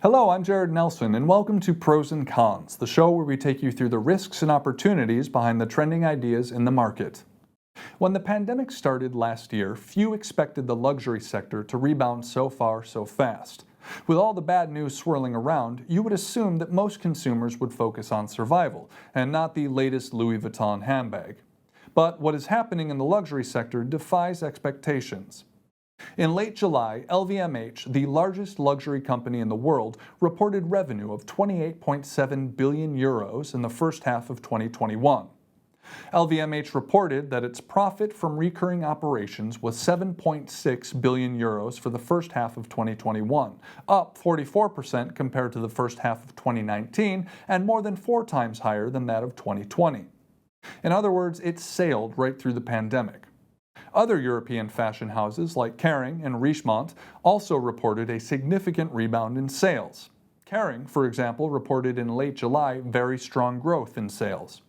Hello, I'm Jared Nelson, and welcome to Pros and Cons, the show where we take you through the risks and opportunities behind the trending ideas in the market. When the pandemic started last year, few expected the luxury sector to rebound so fast. With all the bad news swirling around, you would assume that most consumers would focus on survival, and not the latest Louis Vuitton handbag. But what is happening in the luxury sector defies expectations. In late July, LVMH, the largest luxury company in the world, reported revenue of 28.7 billion euros in the first half of 2021. LVMH reported that its profit from recurring operations was 7.6 billion euros for the first half of 2021, up 44% compared to the first half of 2019 and more than 4 times higher than that of 2020. In other words, it sailed right through the pandemic. Other European fashion houses like Kering and Richemont also reported a significant rebound in sales. Kering, for example, reported in late July very strong growth in sales.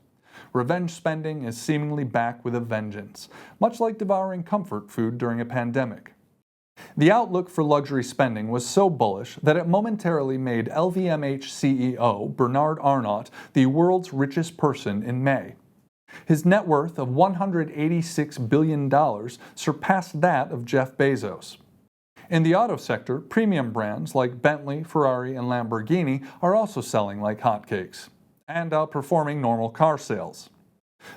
Revenge spending is seemingly back with a vengeance, much like devouring comfort food during a pandemic. The outlook for luxury spending was so bullish that it momentarily made LVMH CEO Bernard Arnault the world's richest person in May. His net worth of $186 billion surpassed that of Jeff Bezos. In the auto sector, premium brands like Bentley, Ferrari, and Lamborghini are also selling like hotcakes, and outperforming normal car sales.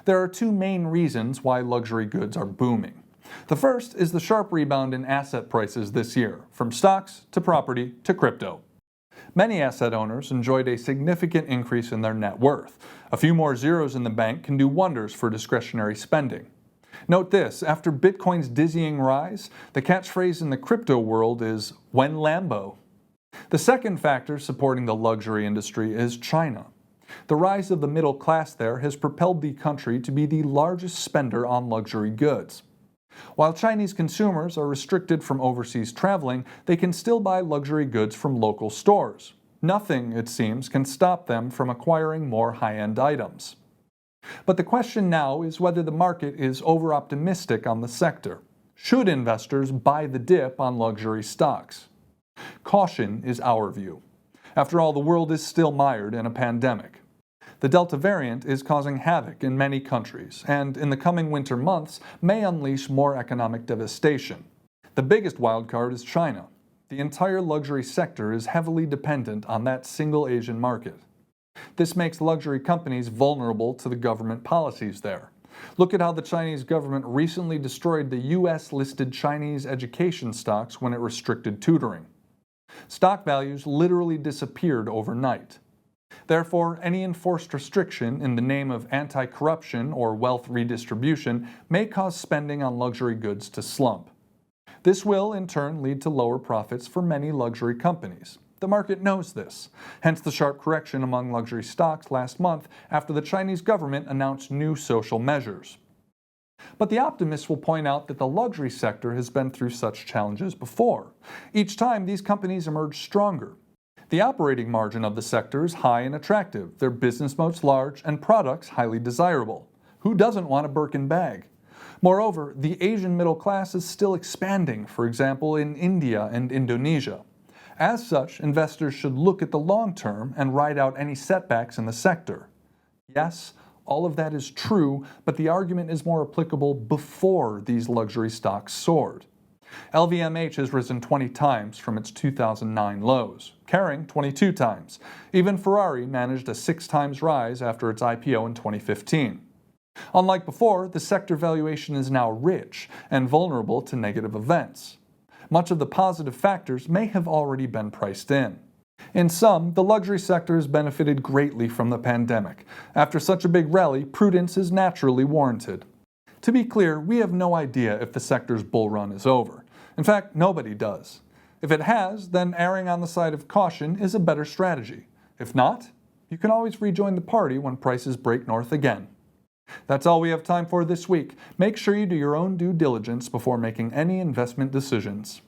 There are 2 main reasons why luxury goods are booming. The first is the sharp rebound in asset prices this year, from stocks to property to crypto. Many asset owners enjoyed a significant increase in their net worth. A few more zeros in the bank can do wonders for discretionary spending. Note this, after Bitcoin's dizzying rise, the catchphrase in the crypto world is, "When Lambo?" The second factor supporting the luxury industry is China. The rise of the middle class there has propelled the country to be the largest spender on luxury goods. While Chinese consumers are restricted from overseas traveling, they can still buy luxury goods from local stores. Nothing, it seems, can stop them from acquiring more high-end items. But the question now is whether the market is over-optimistic on the sector. Should investors buy the dip on luxury stocks? Caution is our view. After all, the world is still mired in a pandemic. The Delta variant is causing havoc in many countries, and in the coming winter months may unleash more economic devastation. The biggest wildcard is China. The entire luxury sector is heavily dependent on that single Asian market. This makes luxury companies vulnerable to the government policies there. Look at how the Chinese government recently destroyed the US-listed Chinese education stocks when it restricted tutoring. Stock values literally disappeared overnight. Therefore, any enforced restriction in the name of anti-corruption or wealth redistribution may cause spending on luxury goods to slump. This will, in turn, lead to lower profits for many luxury companies. The market knows this, hence the sharp correction among luxury stocks last month after the Chinese government announced new social measures. But the optimists will point out that the luxury sector has been through such challenges before. Each time, these companies emerge stronger. The operating margin of the sector is high and attractive, their business moats large, and products highly desirable. Who doesn't want a Birkin bag? Moreover, the Asian middle class is still expanding, for example, in India and Indonesia. As such, investors should look at the long term and ride out any setbacks in the sector. Yes, all of that is true, but the argument is more applicable before these luxury stocks soared. LVMH has risen 20 times from its 2009 lows, Kering 22 times. Even Ferrari managed a 6 times rise after its IPO in 2015. Unlike before, the sector valuation is now rich and vulnerable to negative events. Much of the positive factors may have already been priced in. In sum, the luxury sector has benefited greatly from the pandemic. After such a big rally, prudence is naturally warranted. To be clear, we have no idea if the sector's bull run is over. In fact, nobody does. If it has, then erring on the side of caution is a better strategy. If not, you can always rejoin the party when prices break north again. That's all we have time for this week. Make sure you do your own due diligence before making any investment decisions.